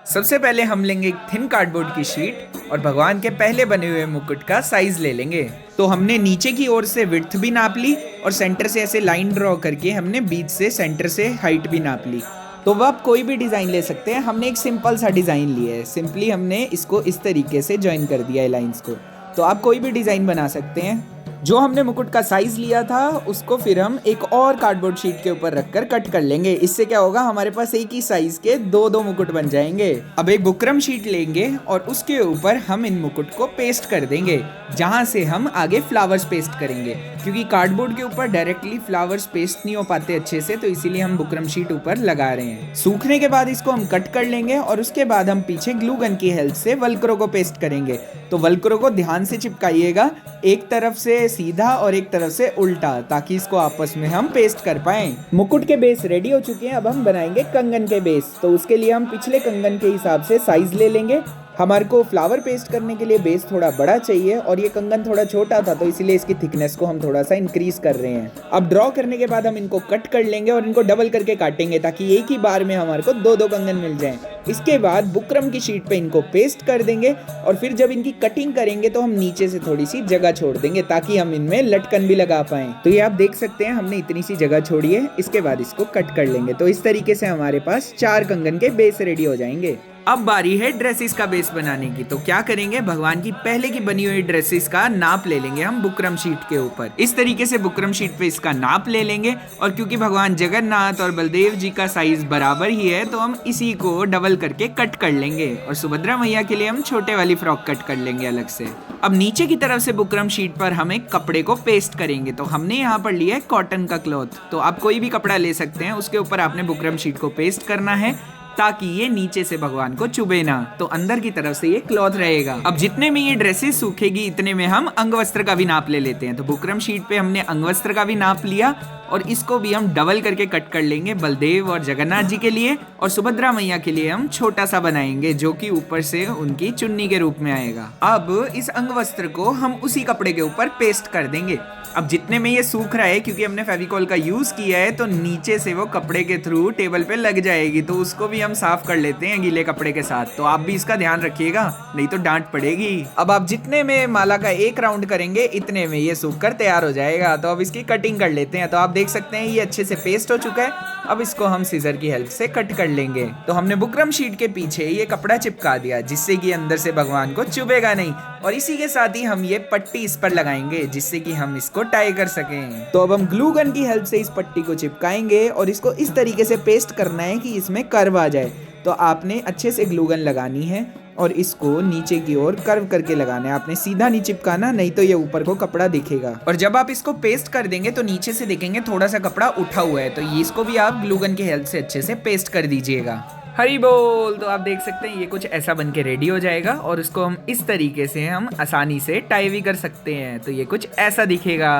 सबसे पहले हम लेंगे एक थिन कार्डबोर्ड की शीट और भगवान के पहले बने हुए मुकुट का साइज ले लेंगे। तो हमने नीचे की ओर से विड्थ भी नाप ली और सेंटर से ऐसे लाइन ड्रॉ करके हमने बीच से सेंटर से हाइट भी नाप ली। तो वह आप कोई भी डिज़ाइन ले सकते हैं। हमने एक सिंपल सा डिज़ाइन लिया है, सिंपली हमने इसको इस तरीके से ज्वाइन कर दिया है लाइंस को। तो आप कोई भी डिज़ाइन बना सकते हैं। जो हमने मुकुट का साइज लिया था उसको फिर हम एक और कार्डबोर्ड शीट के ऊपर रखकर कट कर लेंगे। इससे क्या होगा, हमारे पास एक ही साइज के दो दो मुकुट बन जाएंगे। अब एक बुकरम शीट लेंगे और उसके ऊपर हम इन मुकुट को पेस्ट कर देंगे, जहां से हम आगे फ्लावर्स पेस्ट करेंगे। क्योंकि कार्डबोर्ड के ऊपर डायरेक्टली फ्लावर्स पेस्ट नहीं हो पाते अच्छे से, तो इसीलिए हम बुकरम शीट ऊपर लगा रहे हैं। सूखने के बाद इसको हम कट कर लेंगे और उसके बाद हम पीछे ग्लू गन की हेल्प से वल्क्रो को पेस्ट करेंगे। तो वल्क्रो को ध्यान से चिपकाइएगा, एक तरफ से सीधा और एक तरफ से उल्टा, ताकि इसको आपस में हम पेस्ट कर पाएं। मुकुट के बेस रेडी हो चुके हैं। अब हम बनाएंगे कंगन के बेस। तो उसके लिए हम पिछले कंगन के हिसाब से साइज ले लेंगे। हमारे को फ्लावर पेस्ट करने के लिए बेस थोड़ा बड़ा चाहिए और ये कंगन थोड़ा छोटा था, तो इसीलिए इसकी थिकनेस को हम थोड़ा सा इंक्रीज कर रहे हैं। अब ड्रॉ करने के बाद हम इनको कट कर लेंगे और इनको डबल करके काटेंगे, ताकि एक ही बार में हमारे को दो दो कंगन मिल जाएं। इसके बाद बुकरम की शीट पे इनको पेस्ट कर देंगे और फिर जब इनकी कटिंग करेंगे तो हम नीचे से थोड़ी सी जगह छोड़ देंगे, ताकि हम इनमें लटकन भी लगा पाएं। तो ये आप देख सकते हैं, हमने इतनी सी जगह छोड़ी है। इसके बाद इसको कट कर लेंगे। तो इस तरीके से हमारे पास 4 कंगन के बेस रेडी हो जाएंगे। अब बारी है ड्रेसेस का बेस बनाने की। तो क्या करेंगे, भगवान की पहले की बनी हुई ड्रेसेस का नाप ले लेंगे हम बुकरम शीट के ऊपर। इस तरीके से बुकरम शीट पे इसका नाप ले लेंगे और क्योंकि भगवान जगन्नाथ और बलदेव जी का साइज बराबर ही है, तो हम इसी को डबल करके कट कर लेंगे और सुभद्रा मैया के लिए हम छोटे वाली फ्रॉक कट कर लेंगे अलग से। अब नीचे की तरफ से बुकरम शीट पर हम एक कपड़े को पेस्ट करेंगे। तो हमने यहाँ पर लिया है कॉटन का क्लॉथ। तो आप कोई भी कपड़ा ले सकते हैं, उसके ऊपर आपने बुकरम शीट को पेस्ट करना है, ताकि ये नीचे से भगवान को चुभे ना। तो अंदर की तरफ से ये क्लॉथ रहेगा। अब जितने में ये ड्रेसेस सूखेगी इतने में हम अंगवस्त्र का भी नाप ले लेते हैं। तो बुकरम शीट पे हमने अंगवस्त्र का भी नाप लिया और इसको भी हम डबल करके कट कर लेंगे बलदेव और जगन्नाथ जी के लिए, और सुभद्रा मैया के लिए हम छोटा सा बनाएंगे, जो कि ऊपर से उनकी चुन्नी के रूप में आएगा। अब इस अंगवस्त्र को हम उसी कपड़े के ऊपर पेस्ट कर देंगे। अब जितने में ये सूख रहा है, क्योंकि हमने फेविकॉल का यूज किया है, तो नीचे से वो कपड़े के थ्रू टेबल पे लग जाएगी। तो उसको भी हम साफ कर लेते हैं गीले कपड़े के साथ। तो आप भी इसका ध्यान रखिएगा, नहीं तो डांट पड़ेगी। अब आप जितने में माला का एक राउंड करेंगे इतने में ये सूख कर तैयार हो जाएगा। तो अब इसकी कटिंग कर लेते हैं। तो आप देख सकते हैं ये अच्छे से पेस्ट हो चुका है। अब इसको हम सीजर की हेल्प से कट कर लेंगे। तो हमने बुकरम शीट के पीछे ये कपड़ा चिपका दिया, जिससे कि अंदर से भगवान को चुभेगा नहीं, और इसी के साथ ही हम ये पट्टी इस पर लगाएंगे, जिससे कि हम इसको टाई कर सकें। तो अब हम ग्लू गन की हेल्प से इस पट्टी को चिपकाएंगे और इसको इस तरीके से पेस्ट करना है कि इसमें कर्व आ जाए। तो आपने अच्छे से ग्लू गन लगानी है और इसको नीचे की ओर कर्व करके लगाना है। आपने सीधा नहीं चिपकाना, नहीं तो ये ऊपर को कपड़ा दिखेगा। और जब आप इसको पेस्ट कर देंगे तो नीचे से देखेंगे थोड़ा सा कपड़ा उठा हुआ है, तो ये इसको भी आप ग्लू गन की हेल्प से अच्छे से पेस्ट कर दीजिएगा। हरी बोल। तो आप देख सकते हैं ये कुछ ऐसा बन के रेडी हो जाएगा और उसको हम इस तरीके से हम आसानी से टाई भी कर सकते हैं। तो ये कुछ ऐसा दिखेगा।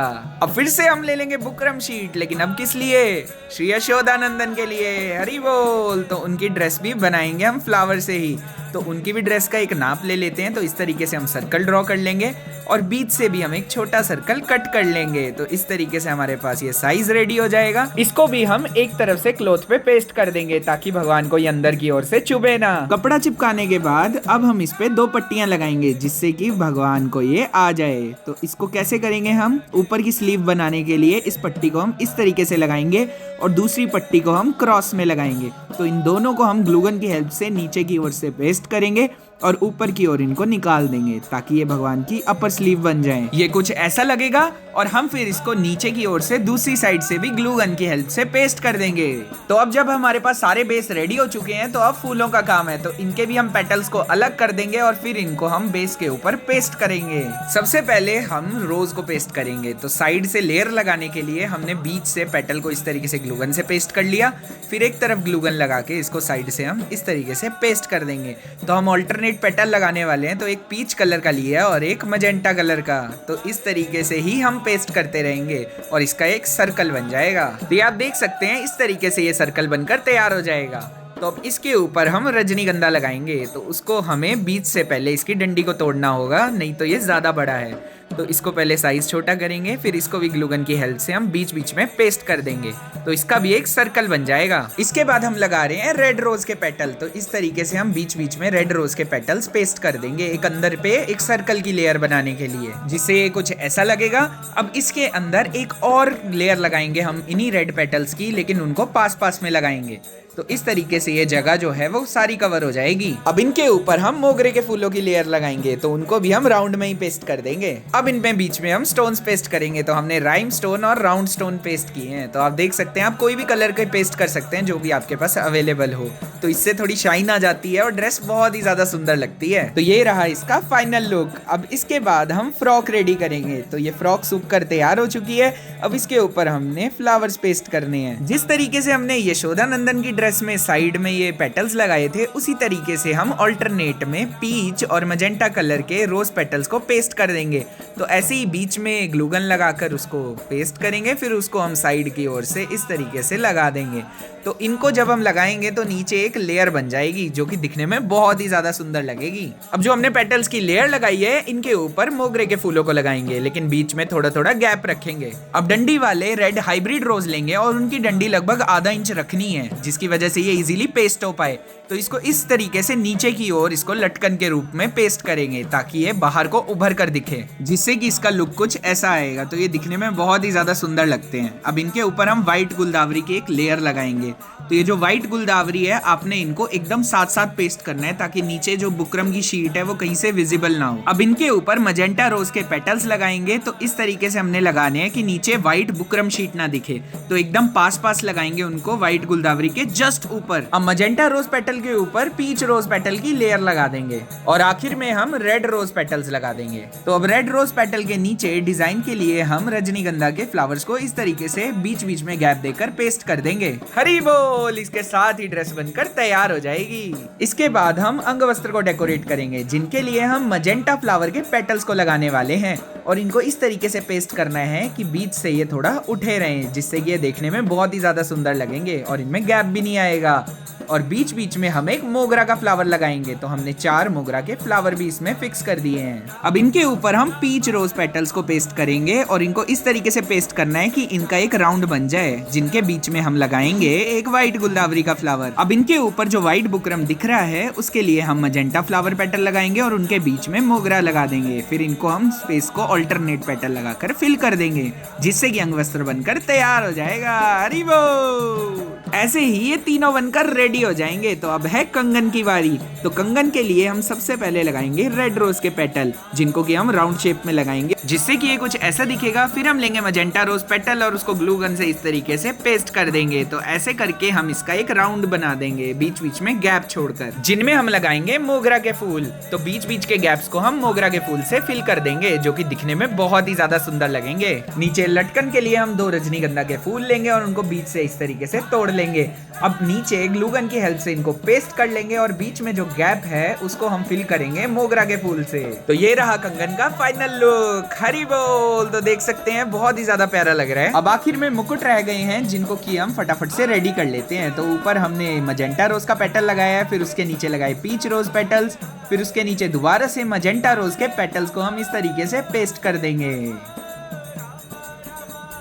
अब फिर से हम ले लेंगे बुकरम शीट, लेकिन अब किस लिए, श्री यशोदानंदन के लिए। हरी बोल। तो उनकी ड्रेस भी बनाएंगे हम फ्लावर से ही। तो उनकी भी ड्रेस का एक नाप ले लेते हैं। तो इस तरीके से हम सर्कल ड्रॉ कर लेंगे और बीच से भी हम एक छोटा सर्कल कट कर लेंगे। तो इस तरीके से हमारे पास ये साइज रेडी हो जाएगा। इसको भी हम एक तरफ से क्लॉथ पे पेस्ट कर देंगे, ताकि भगवान को ये अंदर की ओर से चुभे ना। कपड़ा चिपकाने के बाद अब हम इस पे 2 पट्टियां लगाएंगे, जिससे कि भगवान को ये आ जाए। तो इसको कैसे करेंगे, हम ऊपर की स्लीव बनाने के लिए इस पट्टी को हम इस तरीके से लगाएंगे और दूसरी पट्टी को हम क्रॉस में लगाएंगे। तो इन दोनों को हम ग्लू गन की हेल्प से नीचे की ओर से पेस्ट करेंगे और ऊपर की ओर इनको निकाल देंगे, ताकि ये भगवान की अपर स्लीव बन जाए। ये कुछ ऐसा लगेगा और हम फिर इसको नीचे की ओर से दूसरी साइड से भी ग्लू गन की हेल्प से पेस्ट कर देंगे। तो अब जब हमारे पास सारे बेस रेडी हो चुके हैं, तो अब फूलों का काम है। तो इनके भी हम पेटल्स को अलग कर देंगे और फिर इनको हम बेस के ऊपर पेस्ट करेंगे। सबसे पहले हम रोज को पेस्ट करेंगे। तो साइड से लेयर लगाने के लिए हमने बीच से पेटल को इस तरीके से ग्लू गन से पेस्ट कर लिया, फिर एक तरफ ग्लू गन लगा के इसको साइड से हम इस तरीके से पेस्ट कर देंगे। तो हम ऑल्टरनेट पेटल लगाने वाले हैं। तो एक पीच कलर का लिया है और एक मजेंटा कलर का। तो इस तरीके से ही हम पेस्ट करते रहेंगे और इसका एक सर्कल बन जाएगा। तो ये आप देख सकते हैं, इस तरीके से ये सर्कल बनकर तैयार हो जाएगा। तो अब इसके ऊपर हम रजनीगंधा लगाएंगे। तो उसको हमें बीच से पहले इसकी डंडी को तोड़ना होगा, नहीं तो ये ज्यादा बड़ा है। तो इसको पहले साइज छोटा करेंगे, फिर इसको भी ग्लू गन की हेल्प से हम बीच बीच में पेस्ट कर देंगे, तो इसका भी एक सर्कल बन जाएगा। इसके बाद हम लगा रहे हैं रेड रोज के पेटल, तो इस तरीके से हम बीच बीच में रेड रोज के पेटल्स पेस्ट कर देंगे एक अंदर पे एक सर्कल की लेयर बनाने के लिए, जिससे ये कुछ ऐसा लगेगा। अब इसके अंदर एक और लेयर लगाएंगे हम इन्हीं रेड पेटल्स की, लेकिन उनको पास पास में लगाएंगे, तो इस तरीके से ये जगह जो है वो सारी कवर हो जाएगी। अब इनके ऊपर हम मोगरे के फूलों की लेयर लगाएंगे, तो उनको भी हम राउंड में ही पेस्ट कर देंगे। अब इनमें बीच में हम स्टोन्स पेस्ट करेंगे, तो हमने राइम स्टोन और राउंड स्टोन पेस्ट किए हैं। तो आप देख सकते हैं, आप कोई भी कलर के पेस्ट कर सकते हैं जो भी आपके पास अवेलेबल हो, तो इससे थोड़ी शाइन आ जाती है और ड्रेस बहुत ही ज्यादा सुंदर लगती है। तो ये रहा इसका फाइनल लुक। अब इसके बाद हम फ्रॉक रेडी करेंगे, तो ये फ्रॉक सूख कर तैयार हो चुकी है। अब इसके ऊपर हमने फ्लावर्स पेस्ट करने हैं। जिस तरीके से हमने यशोदा नंदन की ड्रेस में साइड में ये पेटल्स लगाए थे, उसी तरीके से हम ऑल्टरनेट में पीच और मजेंटा कलर के रोज पेटल्स को पेस्ट कर देंगे। तो ऐसे ही बीच में ग्लू गन लगाकर उसको पेस्ट करेंगे, फिर उसको हम साइड की ओर से इस तरीके से लगा देंगे। तो इनको जब हम लगाएंगे तो नीचे एक लेयर बन जाएगी जो कि दिखने में बहुत ही ज्यादा सुंदर लगेगी। अब जो हमने पेटल्स की लेयर लगाई है, इनके ऊपर मोगरे के फूलों को लगाएंगे, लेकिन बीच में थोड़ा थोड़ा गैप रखेंगे। अब डंडी वाले रेड हाइब्रिड रोज लेंगे और उनकी डंडी लगभग आधा इंच रखनी है, जिसकी वजह से ये इजीली पेस्ट हो पाए। तो इसको इस तरीके से नीचे की ओर इसको लटकन के रूप में पेस्ट करेंगे, ताकि ये बाहर को उभर कर दिखे, जिससे कि इसका लुक कुछ ऐसा आएगा। तो ये दिखने में बहुत ही ज्यादा सुंदर लगते हैं। अब इनके ऊपर हम व्हाइट गुलदावरी की एक लेयर लगाएंगे। तो ये जो व्हाइट गुलदावरी है, आपने इनको एकदम साथ साथ पेस्ट करना है, ताकि नीचे जो बुकरम की शीट है वो कहीं से विजिबल ना हो। अब इनके ऊपर मजेंटा रोज के पेटल्स लगाएंगे, तो इस तरीके से हमने लगाने हैं कि नीचे व्हाइट बुकरम शीट ना दिखे, तो एकदम पास पास लगाएंगे उनको व्हाइट गुलदावरी के जस्ट ऊपर। अब मजेंटा रोज पेटल के ऊपर पीच रोज पेटल की लेयर लगा देंगे और आखिर में हम रेड रोज पेटल्स लगा देंगे। तो अब रेड रोज पेटल के नीचे डिजाइन के लिए हम रजनीगंधा के फ्लावर्स को इस तरीके से बीच बीच में गैप देकर पेस्ट कर देंगे। हरी बोल! इसके साथ ही ड्रेस बनकर तैयार हो जाएगी। इसके बाद हम अंग वस्त्र को डेकोरेट करेंगे, जिनके लिए हम मजेंटा फ्लावर के पेटल्स को लगाने वाले हैं और इनको इस तरीके से पेस्ट करना है कि बीच से ये थोड़ा उठे रहें, जिससे कि ये देखने में बहुत ही ज्यादा सुंदर लगेंगे और इनमें गैप भी नहीं आएगा। और बीच बीच में हम एक मोगरा का फ्लावर लगाएंगे, तो हमने 4 मोगरा के फ्लावर भी इसमें फिक्स कर दिए हैं। अब इनके ऊपर हम पीच रोज पेटल्स को पेस्ट करेंगे और इनको इस तरीके से पेस्ट करना है कि इनका एक राउंड बन जाए, जिनके बीच में हम लगाएंगे एक व्हाइट गुलदावरी का फ्लावर। अब इनके ऊपर जो व्हाइट बुकरम दिख रहा है, उसके लिए हम मजेंटा फ्लावर पेटल लगाएंगे और उनके बीच में मोगरा लगा देंगे। फिर इनको हम स्पेस को ऑल्टरनेट पेटल लगाकर फिल कर देंगे, जिससे कि अंग वस्त्र बनकर तैयार हो जाएगा। हरी बोल! ऐसे ही ये तीनों बनकर रेडी हो जाएंगे। तो अब है कंगन की बारी। तो कंगन के लिए हम सबसे पहले लगाएंगे रेड रोज के पेटल, जिनको कि हम राउंड शेप में लगाएंगे, जिससे कि ये कुछ ऐसा दिखेगा। फिर हम लेंगे मजेंटा रोज पेटल और उसको ग्लू गन से इस तरीके से पेस्ट कर देंगे। तो ऐसे करके हम इसका एक राउंड बना देंगे, बीच बीच में गैप छोड़कर, जिनमें हम लगाएंगे मोगरा के फूल। तो बीच बीच के गैप्स को हम मोगरा के फूल से फिल कर देंगे, जो कि दिखने में बहुत ही ज्यादा सुंदर लगेंगे। नीचे लटकन के लिए हम 2 रजनीगंधा के फूल लेंगे और उनको बीच से इस तरीके से तोड़ लेंगे। अब नीचे ग्लू गन की हेल्प से इनको पेस्ट कर लेंगे और बीच में जो गैप है उसको हम फिल करेंगे मोगरा के फूल से। तो ये रहा कंगन का फाइनल लुक। हरी बोल! तो देख सकते हैं बहुत ही ज्यादा प्यारा लग रहा है। अब आखिर में मुकुट रह गए हैं, जिनको कि हम फटाफट से रेडी कर लेते हैं। तो ऊपर हमने मजेंटा रोज का पेटल लगाया है, फिर उसके नीचे लगाए पीच रोज पेटल्स, फिर उसके नीचे दोबारा से मजेंटा रोज के पेटल्स को हम इस तरीके से पेस्ट कर देंगे।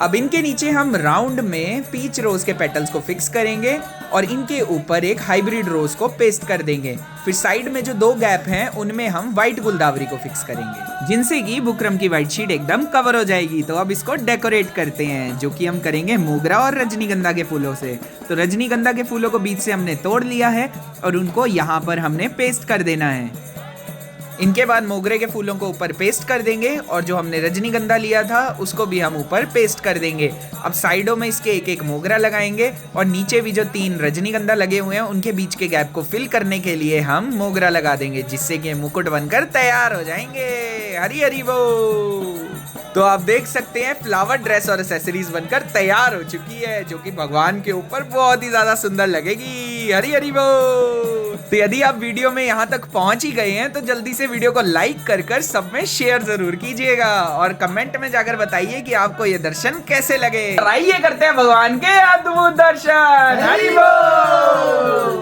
अब इनके नीचे हम राउंड में पीच रोज के पेटल्स को फिक्स करेंगे और इनके ऊपर एक हाइब्रिड रोज को पेस्ट कर देंगे। फिर साइड में जो 2 गैप हैं, उनमें हम व्हाइट गुलदावरी को फिक्स करेंगे, जिनसे कि बुकरम की व्हाइट शीट एकदम कवर हो जाएगी। तो अब इसको डेकोरेट करते हैं, जो कि हम करेंगे मोगरा और रजनीगंधा के फूलों से। तो रजनीगंधा के फूलों को बीच से हमने तोड़ लिया है और उनको यहाँ पर हमने पेस्ट कर देना है। इनके बाद मोगरे के फूलों को ऊपर पेस्ट कर देंगे और जो हमने रजनीगंधा लिया था उसको भी हम ऊपर पेस्ट कर देंगे। अब साइडों में इसके एक एक मोगरा लगाएंगे और नीचे भी जो 3 रजनीगंधा लगे हुए हैं उनके बीच के गैप को फिल करने के लिए हम मोगरा लगा देंगे, जिससे कि मुकुट बनकर तैयार हो जाएंगे। हरी हरी बोल! तो आप देख सकते हैं फ्लावर ड्रेस और एक्सेसरीज बनकर तैयार हो चुकी है, जो कि भगवान के ऊपर बहुत ही ज्यादा सुंदर लगेगी। हरी हरी बोल! तो यदि आप वीडियो में यहाँ तक पहुंच ही गए हैं तो जल्दी से वीडियो को लाइक कर सब में शेयर जरूर कीजिएगा और कमेंट में जाकर बताइए कि आपको ये दर्शन कैसे लगे। आइए करते हैं भगवान के अद्भुत दर्शन। हरि बोल!